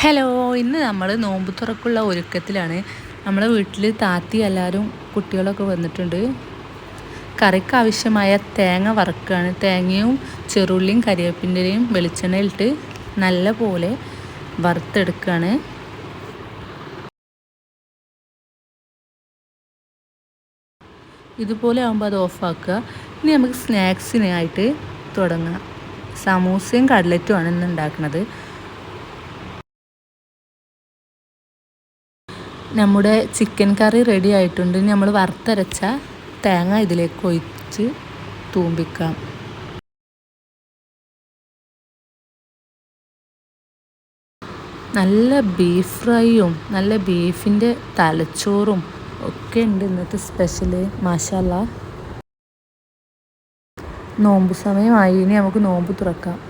Hello, ഇന്ന് നമ്മൾ നോമ്പ് തുറക്കുള്ള ഒരുക്കത്തിലാണ്. നമ്മളെ വീട്ടിൽ താത്തി എല്ലാവരും കുട്ടികളൊക്കെ വന്നിട്ടുണ്ട്. കറിക്ക് ആവശ്യമായ തേങ്ങ വറുക്കുകയാണ്. തേങ്ങയും ചെറുള്ളിയും കരിവേപ്പിൻ്റെയും വെളിച്ചെണ്ണയിലിട്ട് നല്ല പോലെ വറുത്തെടുക്കുകയാണ്. ഇതുപോലെ ആകുമ്പോൾ അത് ഓഫാക്കുക. ഇനി നമുക്ക് സ്നാക്സിനായിട്ട് തുടങ്ങാം. സമൂസയും കട്ലറ്റുമാണ് ഇന്ന് ഉണ്ടാക്കുന്നത്. നമ്മുടെ ചിക്കൻ കറി റെഡി ആയിട്ടുണ്ട്. നമ്മൾ വറുത്തരച്ച തേങ്ങ ഇതിലേക്ക് ഒഴിച്ച് തൂമ്പിക്കാം. നല്ല ബീഫ് ഫ്രൈയും നല്ല ബീഫിൻ്റെ തലച്ചോറും ഒക്കെ ഉണ്ട് ഇന്നത്തെ സ്പെഷ്യല്. മാഷാ അല്ലാ, നോമ്പ് സമയമായി. ഇനി നമുക്ക് നോമ്പ് തുറക്കാം.